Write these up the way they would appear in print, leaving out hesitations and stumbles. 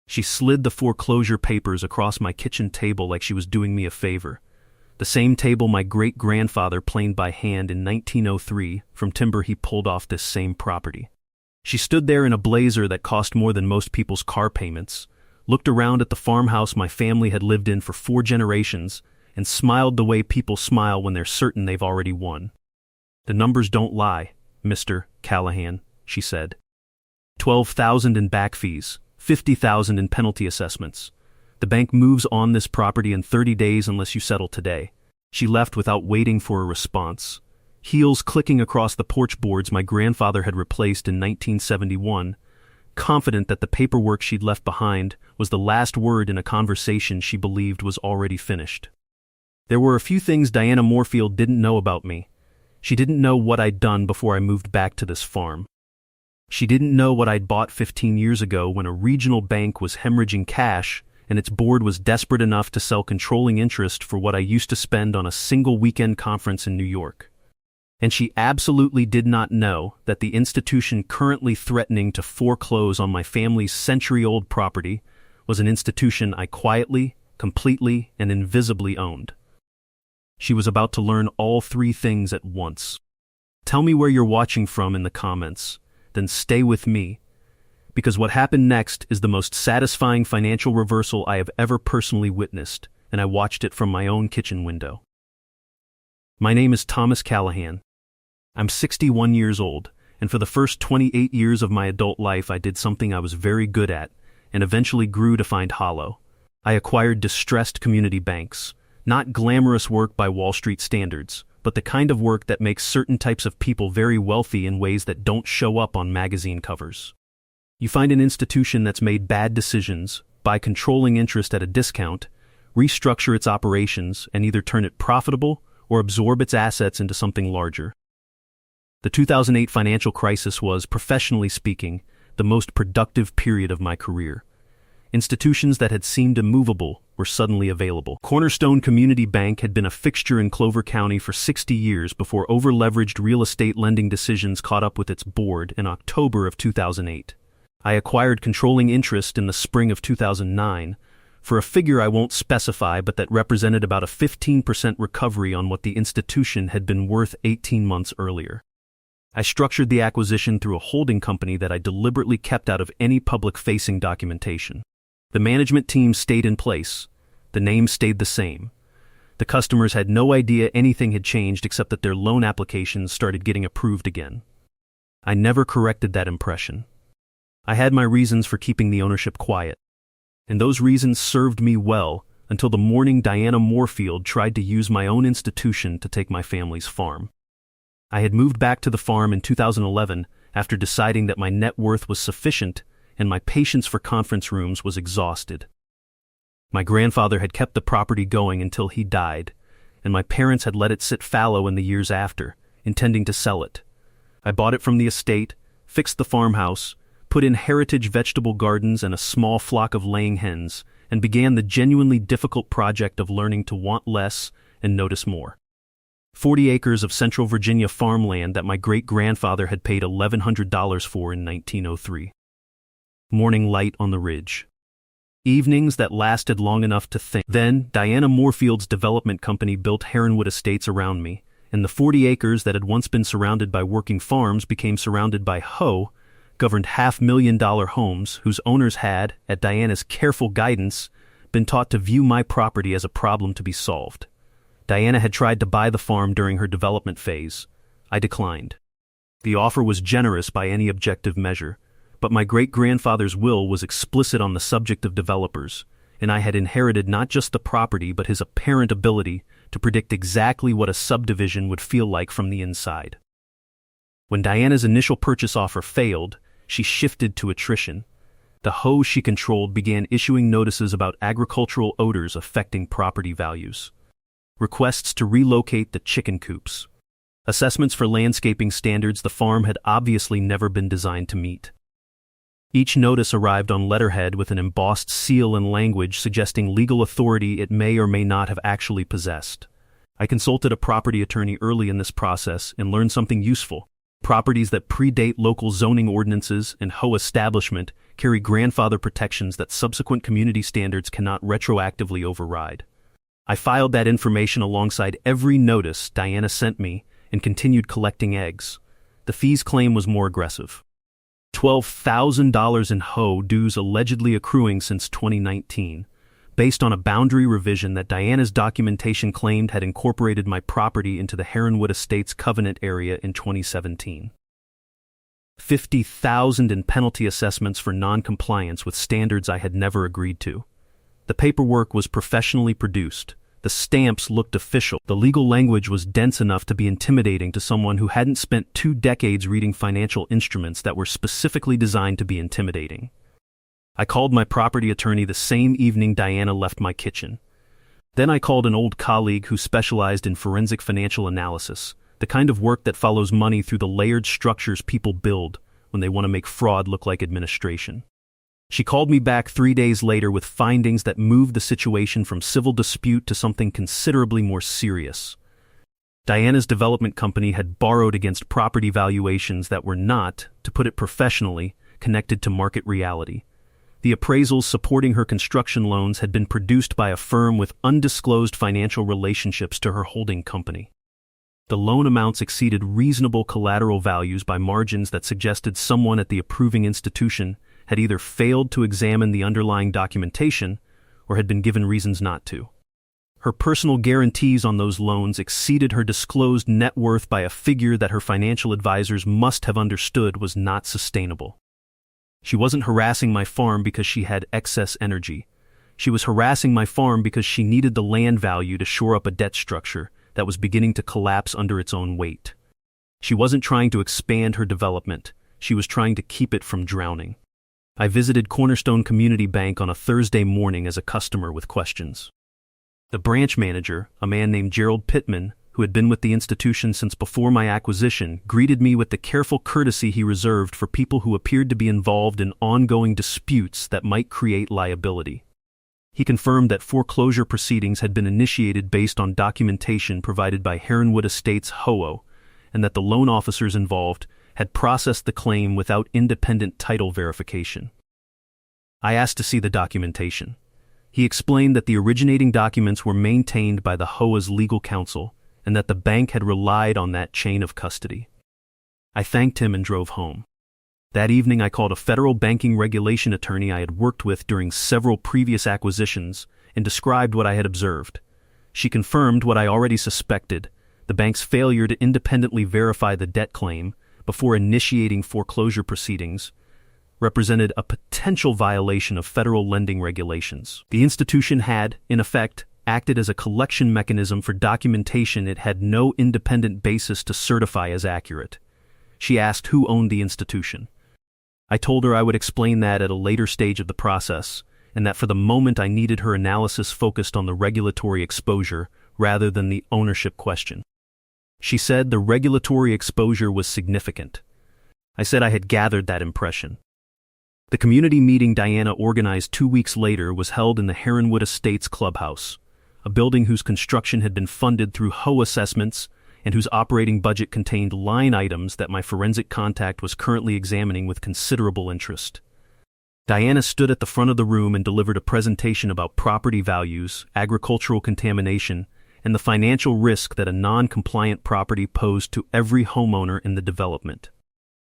She slid the foreclosure papers across my kitchen table like she was doing me a favor. The same table my great-grandfather planed by hand in 1903 from timber he pulled off this same property. She stood there in a blazer that cost more than most people's car payments, looked around at the farmhouse my family had lived in for 4 generations, and smiled the way people smile when they're certain they've already won. "The numbers don't lie, Mr. Callahan," she said. "$12,000 in back fees, $50,000 in penalty assessments. The bank moves on this property in 30 days unless you settle today." She left without waiting for a response, heels clicking across the porch boards my grandfather had replaced in 1971, confident that the paperwork she'd left behind was the last word in a conversation she believed was already finished. There were a few things Diana Moorfield didn't know about me. She didn't know what I'd done before I moved back to this farm. She didn't know what I'd bought 15 years ago when a regional bank was hemorrhaging cash and its board was desperate enough to sell controlling interest for what I used to spend on a single weekend conference in New York. And she absolutely did not know that the institution currently threatening to foreclose on my family's century-old property was an institution I quietly, completely, and invisibly owned. She was about to learn all 3 things at once. Tell me where you're watching from in the comments, then stay with me, because what happened next is the most satisfying financial reversal I have ever personally witnessed, and I watched it from my own kitchen window. My name is Thomas Callahan. I'm 61 years old, and for the first 28 years of my adult life I did something I was very good at, and eventually grew to find hollow. I acquired distressed community banks. Not glamorous work by Wall Street standards, but the kind of work that makes certain types of people very wealthy in ways that don't show up on magazine covers. You find an institution that's made bad decisions, buy controlling interest at a discount, restructure its operations, and either turn it profitable or absorb its assets into something larger. The 2008 financial crisis was, professionally speaking, the most productive period of my career. Institutions that had seemed immovable were suddenly available. Cornerstone Community Bank had been a fixture in Clover County for 60 years before over-leveraged real estate lending decisions caught up with its board in October of 2008. I acquired controlling interest in the spring of 2009 for a figure I won't specify but that represented about a 15% recovery on what the institution had been worth 18 months earlier. I structured the acquisition through a holding company that I deliberately kept out of any public-facing documentation. The management team stayed in place. The name stayed the same. The customers had no idea anything had changed except that their loan applications started getting approved again. I never corrected that impression. I had my reasons for keeping the ownership quiet, and those reasons served me well until the morning Diana Moorfield tried to use my own institution to take my family's farm. I had moved back to the farm in 2011 after deciding that my net worth was sufficient and my patience for conference rooms was exhausted. My grandfather had kept the property going until he died, and my parents had let it sit fallow in the years after, intending to sell it. I bought it from the estate, fixed the farmhouse, put in heritage vegetable gardens and a small flock of laying hens, and began the genuinely difficult project of learning to want less and notice more. 40 acres of Central Virginia farmland that my great-grandfather had paid $1,100 for in 1903. Morning light on the ridge. Evenings that lasted long enough to think. Then, Diana Moorfield's development company built Heronwood Estates around me, and the 40 acres that had once been surrounded by working farms became surrounded by HOA, governed $500,000 homes whose owners had, at Diana's careful guidance, been taught to view my property as a problem to be solved. Diana had tried to buy the farm during her development phase. I declined. The offer was generous by any objective measure, but my great-grandfather's will was explicit on the subject of developers, and I had inherited not just the property but his apparent ability to predict exactly what a subdivision would feel like from the inside. When Diana's initial purchase offer failed, she shifted to attrition. The HOA she controlled began issuing notices about agricultural odors affecting property values. Requests to relocate the chicken coops. Assessments for landscaping standards the farm had obviously never been designed to meet. Each notice arrived on letterhead with an embossed seal and language suggesting legal authority it may or may not have actually possessed. I consulted a property attorney early in this process and learned something useful. Properties that predate local zoning ordinances and HOA establishment carry grandfather protections that subsequent community standards cannot retroactively override. I filed that information alongside every notice Diana sent me and continued collecting eggs. The fees claim was more aggressive. $12,000 in HOA dues allegedly accruing since 2019, based on a boundary revision that Diana's documentation claimed had incorporated my property into the Heronwood Estates covenant area in 2017. $50,000 in penalty assessments for non-compliance with standards I had never agreed to. The paperwork was professionally produced. The stamps looked official. The legal language was dense enough to be intimidating to someone who hadn't spent 2 decades reading financial instruments that were specifically designed to be intimidating. I called my property attorney the same evening Diana left my kitchen. Then I called an old colleague who specialized in forensic financial analysis, the kind of work that follows money through the layered structures people build when they want to make fraud look like administration. She called me back 3 days later with findings that moved the situation from civil dispute to something considerably more serious. Diana's development company had borrowed against property valuations that were not, to put it professionally, connected to market reality. The appraisals supporting her construction loans had been produced by a firm with undisclosed financial relationships to her holding company. The loan amounts exceeded reasonable collateral values by margins that suggested someone at the approving institution had either failed to examine the underlying documentation or had been given reasons not to. Her personal guarantees on those loans exceeded her disclosed net worth by a figure that her financial advisors must have understood was not sustainable. She wasn't harassing my farm because she had excess energy. She was harassing my farm because she needed the land value to shore up a debt structure that was beginning to collapse under its own weight. She wasn't trying to expand her development. She was trying to keep it from drowning. I visited Cornerstone Community Bank on a Thursday morning as a customer with questions. The branch manager, a man named Gerald Pittman, who had been with the institution since before my acquisition, greeted me with the careful courtesy he reserved for people who appeared to be involved in ongoing disputes that might create liability. He confirmed that foreclosure proceedings had been initiated based on documentation provided by Heronwood Estates HOA, and that the loan officers involved had processed the claim without independent title verification. I asked to see the documentation. He explained that the originating documents were maintained by the HOA's legal counsel and that the bank had relied on that chain of custody. I thanked him and drove home. That evening I called a federal banking regulation attorney I had worked with during several previous acquisitions and described what I had observed. She confirmed what I already suspected: the bank's failure to independently verify the debt claim before initiating foreclosure proceedings represented a potential violation of federal lending regulations. The institution had, in effect, acted as a collection mechanism for documentation it had no independent basis to certify as accurate. She asked who owned the institution. I told her I would explain that at a later stage of the process, and that for the moment I needed her analysis focused on the regulatory exposure rather than the ownership question. She said the regulatory exposure was significant. I said I had gathered that impression. The community meeting Diana organized 2 weeks later was held in the Heronwood Estates clubhouse, a building whose construction had been funded through HOA assessments and whose operating budget contained line items that my forensic contact was currently examining with considerable interest. Diana stood at the front of the room and delivered a presentation about property values, agricultural contamination, and the financial risk that a non-compliant property posed to every homeowner in the development.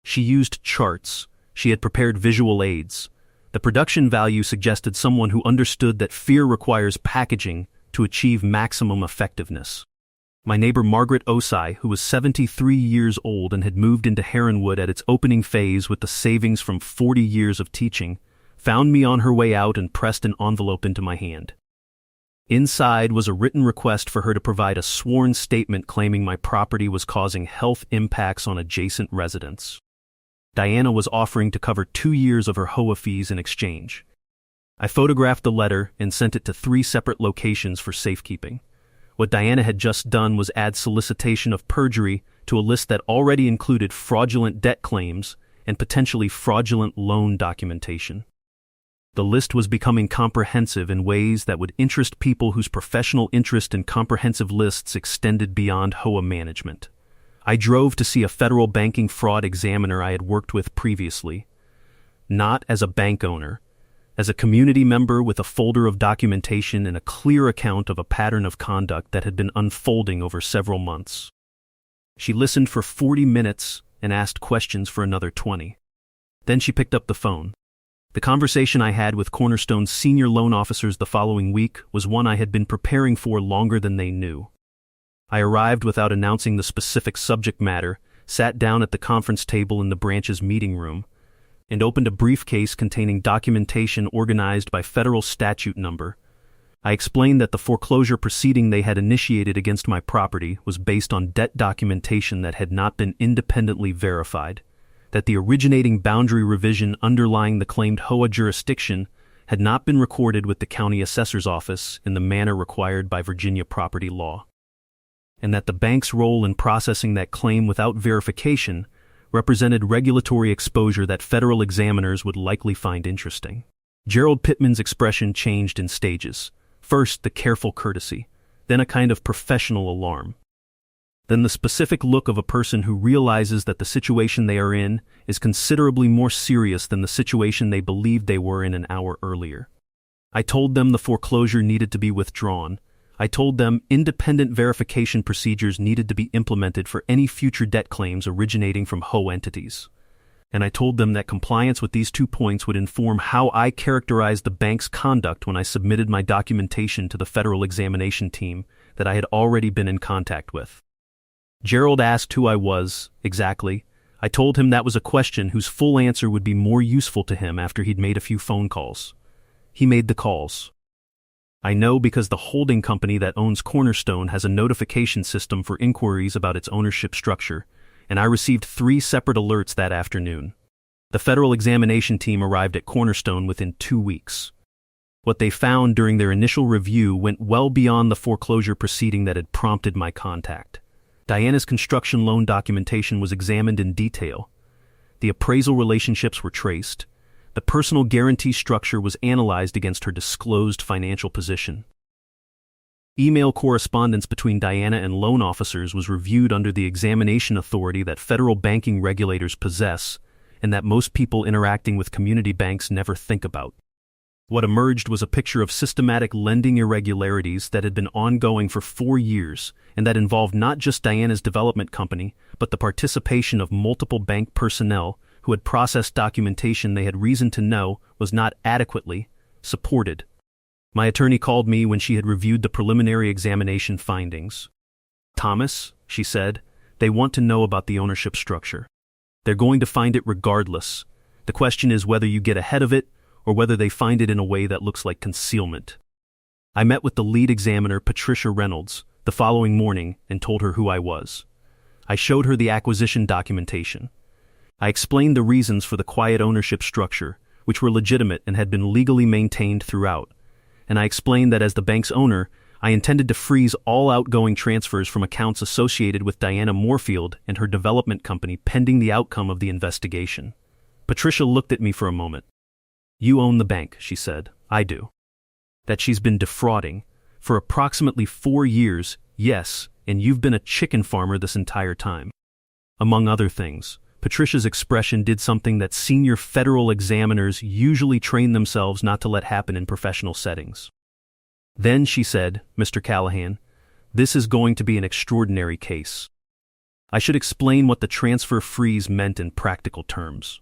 She used charts. She had prepared visual aids. The production value suggested someone who understood that fear requires packaging to achieve maximum effectiveness. My neighbor Margaret Osai, who was 73 years old and had moved into Heronwood at its opening phase with the savings from 40 years of teaching, found me on her way out and pressed an envelope into my hand. Inside was a written request for her to provide a sworn statement claiming my property was causing health impacts on adjacent residents. Diana was offering to cover 2 years of her HOA fees in exchange. I photographed the letter and sent it to 3 separate locations for safekeeping. What Diana had just done was add solicitation of perjury to a list that already included fraudulent debt claims and potentially fraudulent loan documentation. The list was becoming comprehensive in ways that would interest people whose professional interest in comprehensive lists extended beyond HOA management. I drove to see a federal banking fraud examiner I had worked with previously. not as a bank owner, as a community member with a folder of documentation and a clear account of a pattern of conduct that had been unfolding over several months. She listened for 40 minutes and asked questions for another 20. Then she picked up the phone. The conversation I had with Cornerstone's senior loan officers the following week was one I had been preparing for longer than they knew. I arrived without announcing the specific subject matter, sat down at the conference table in the branch's meeting room, and opened a briefcase containing documentation organized by federal statute number. I explained that the foreclosure proceeding they had initiated against my property was based on debt documentation that had not been independently verified, that the originating boundary revision underlying the claimed HOA jurisdiction had not been recorded with the county assessor's office in the manner required by Virginia property law, and that the bank's role in processing that claim without verification represented regulatory exposure that federal examiners would likely find interesting. Gerald Pittman's expression changed in stages. First, the careful courtesy, then a kind of professional alarm. Then the specific look of a person who realizes that the situation they are in is considerably more serious than the situation they believed they were in an hour earlier. I told them the foreclosure needed to be withdrawn. I told them independent verification procedures needed to be implemented for any future debt claims originating from HOA entities. And I told them that compliance with these 2 points would inform how I characterized the bank's conduct when I submitted my documentation to the federal examination team that I had already been in contact with. Gerald asked who I was, exactly. I told him that was a question whose full answer would be more useful to him after he'd made a few phone calls. He made the calls. I know because the holding company that owns Cornerstone has a notification system for inquiries about its ownership structure, and I received 3 separate alerts that afternoon. The federal examination team arrived at Cornerstone within 2 weeks. What they found during their initial review went well beyond the foreclosure proceeding that had prompted my contact. Diana's construction loan documentation was examined in detail. The appraisal relationships were traced. The personal guarantee structure was analyzed against her disclosed financial position. Email correspondence between Diana and loan officers was reviewed under the examination authority that federal banking regulators possess and that most people interacting with community banks never think about. What emerged was a picture of systematic lending irregularities that had been ongoing for 4 years and that involved not just Diana's development company, but the participation of multiple bank personnel who had processed documentation they had reason to know was not adequately supported. My attorney called me when she had reviewed the preliminary examination findings. "Thomas," she said, "they want to know about the ownership structure. They're going to find it regardless. The question is whether you get ahead of it or whether they find it in a way that looks like concealment." I met with the lead examiner, Patricia Reynolds, the following morning and told her who I was. I showed her the acquisition documentation. I explained the reasons for the quiet ownership structure, which were legitimate and had been legally maintained throughout, and I explained that as the bank's owner, I intended to freeze all outgoing transfers from accounts associated with Diana Moorfield and her development company pending the outcome of the investigation. Patricia looked at me for a moment. "You own the bank," she said. "I do." "That she's been defrauding for approximately 4 years, yes, and you've been a chicken farmer this entire time." Among other things, Patricia's expression did something that senior federal examiners usually train themselves not to let happen in professional settings. Then she said, "Mr. Callahan, this is going to be an extraordinary case. I should explain what the transfer freeze meant in practical terms."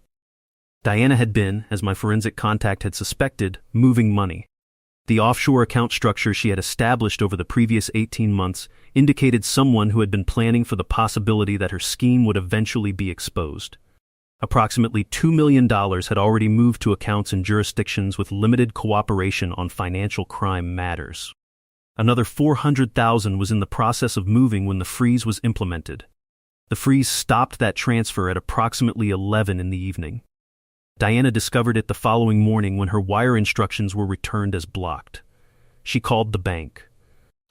Diana had been, as my forensic contact had suspected, moving money. The offshore account structure she had established over the previous 18 months indicated someone who had been planning for the possibility that her scheme would eventually be exposed. Approximately $2 million had already moved to accounts in jurisdictions with limited cooperation on financial crime matters. Another $400,000 was in the process of moving when the freeze was implemented. The freeze stopped that transfer at approximately 11 in the evening. Diana discovered it the following morning when her wire instructions were returned as blocked. She called the bank.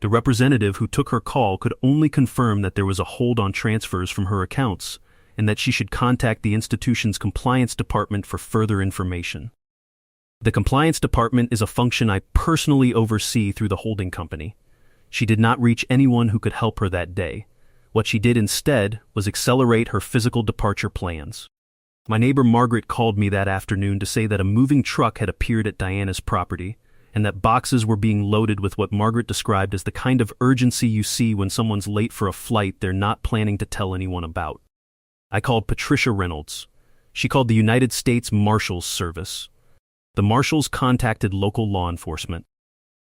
The representative who took her call could only confirm that there was a hold on transfers from her accounts and that she should contact the institution's compliance department for further information. The compliance department is a function I personally oversee through the holding company. She did not reach anyone who could help her that day. What she did instead was accelerate her physical departure plans. My neighbor Margaret called me that afternoon to say that a moving truck had appeared at Diana's property, and that boxes were being loaded with what Margaret described as the kind of urgency you see when someone's late for a flight they're not planning to tell anyone about. I called Patricia Reynolds. She called the United States Marshals Service. The Marshals contacted local law enforcement.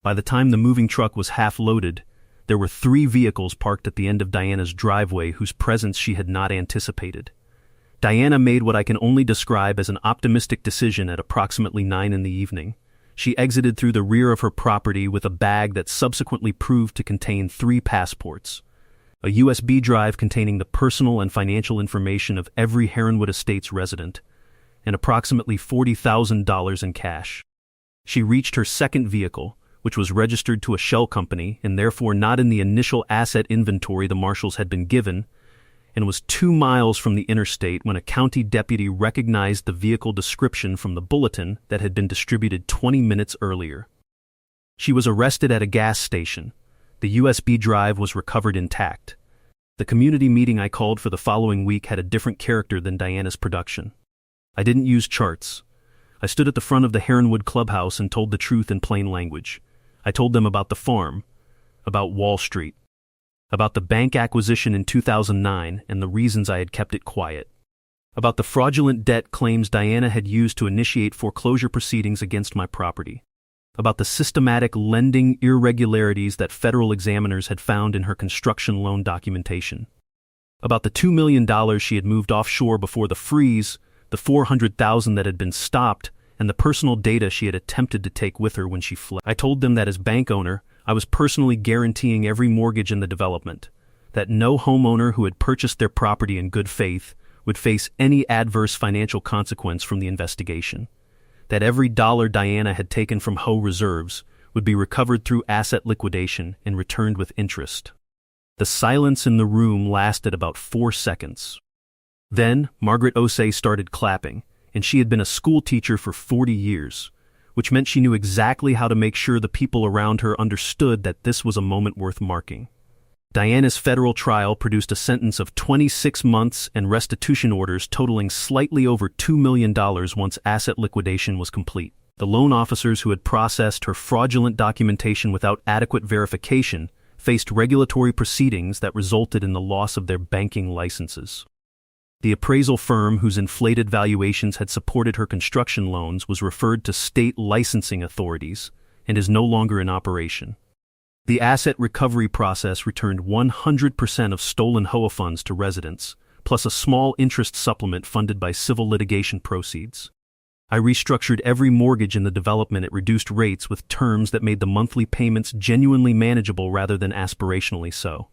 By the time the moving truck was half loaded, there were 3 vehicles parked at the end of Diana's driveway whose presence she had not anticipated. Diana made what I can only describe as an optimistic decision at approximately 9 in the evening. She exited through the rear of her property with a bag that subsequently proved to contain 3 passports, a USB drive containing the personal and financial information of every Heronwood Estates resident, and approximately $40,000 in cash. She reached her second vehicle, which was registered to a shell company and therefore not in the initial asset inventory the marshals had been given, and was 2 miles from the interstate when a county deputy recognized the vehicle description from the bulletin that had been distributed 20 minutes earlier. She was arrested at a gas station. The USB drive was recovered intact. The community meeting I called for the following week had a different character than Diana's production. I didn't use charts. I stood at the front of the Heronwood clubhouse and told the truth in plain language. I told them about the farm, about Wall Street, about the bank acquisition in 2009 and the reasons I had kept it quiet, about the fraudulent debt claims Diana had used to initiate foreclosure proceedings against my property, about the systematic lending irregularities that federal examiners had found in her construction loan documentation, about the $2 million she had moved offshore before the freeze, the $400,000 that had been stopped, and the personal data she had attempted to take with her when she fled. I told them that as bank owner, I was personally guaranteeing every mortgage in the development, that no homeowner who had purchased their property in good faith would face any adverse financial consequence from the investigation, that every dollar Diana had taken from HOA reserves would be recovered through asset liquidation and returned with interest. The silence in the room lasted about 4 seconds. Then Margaret Osei started clapping, and she had been a school teacher for 40 years, which meant she knew exactly how to make sure the people around her understood that this was a moment worth marking. Diana's federal trial produced a sentence of 26 months and restitution orders totaling slightly over $2 million once asset liquidation was complete. The loan officers who had processed her fraudulent documentation without adequate verification faced regulatory proceedings that resulted in the loss of their banking licenses. The appraisal firm whose inflated valuations had supported her construction loans was referred to state licensing authorities and is no longer in operation. The asset recovery process returned 100% of stolen HOA funds to residents, plus a small interest supplement funded by civil litigation proceeds. I restructured every mortgage in the development at reduced rates with terms that made the monthly payments genuinely manageable rather than aspirationally so.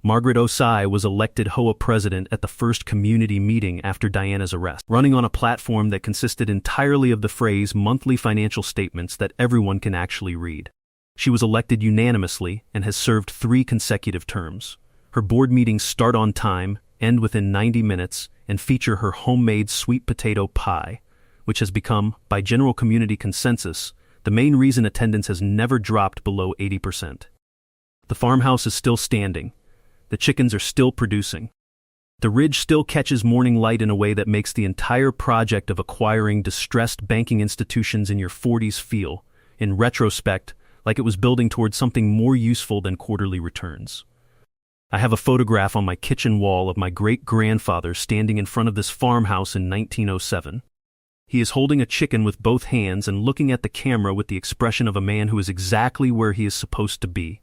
Margaret Osei was elected HOA president at the first community meeting after Diana's arrest, running on a platform that consisted entirely of the phrase monthly financial statements that everyone can actually read. She was elected unanimously and has served 3 consecutive terms. Her board meetings start on time, end within 90 minutes, and feature her homemade sweet potato pie, which has become, by general community consensus, the main reason attendance has never dropped below 80%. The farmhouse is still standing. The chickens are still producing. The ridge still catches morning light in a way that makes the entire project of acquiring distressed banking institutions in your 40s feel, in retrospect, like it was building towards something more useful than quarterly returns. I have a photograph on my kitchen wall of my great-grandfather standing in front of this farmhouse in 1907. He is holding a chicken with both hands and looking at the camera with the expression of a man who is exactly where he is supposed to be.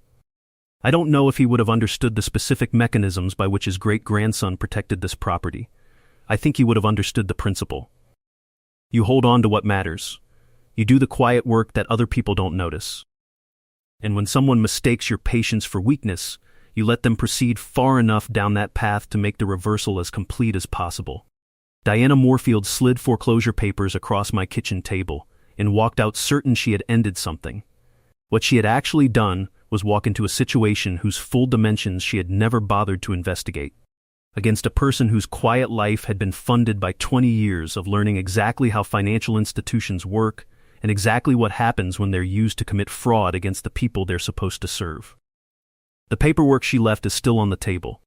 I don't know if he would have understood the specific mechanisms by which his great-grandson protected this property. I think he would have understood the principle. You hold on to what matters. You do the quiet work that other people don't notice. And when someone mistakes your patience for weakness, you let them proceed far enough down that path to make the reversal as complete as possible. Diana Moorfield slid foreclosure papers across my kitchen table and walked out certain she had ended something. What she had actually done was walk into a situation whose full dimensions she had never bothered to investigate, against a person whose quiet life had been funded by 20 years of learning exactly how financial institutions work and exactly what happens when they're used to commit fraud against the people they're supposed to serve. The paperwork she left is still on the table.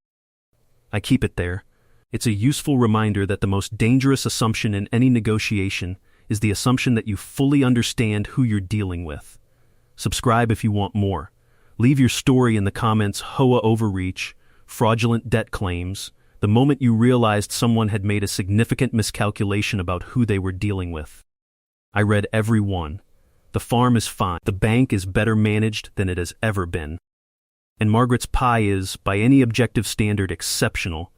I keep it there, It's a useful reminder that the most dangerous assumption in any negotiation is the assumption that you fully understand who you're dealing with. Subscribe if you want more. Leave your story in the comments: HOA overreach, fraudulent debt claims, the moment you realized someone had made a significant miscalculation about who they were dealing with. I read every one. The farm is fine. The bank is better managed than it has ever been. And Margaret's pie is, by any objective standard, exceptional.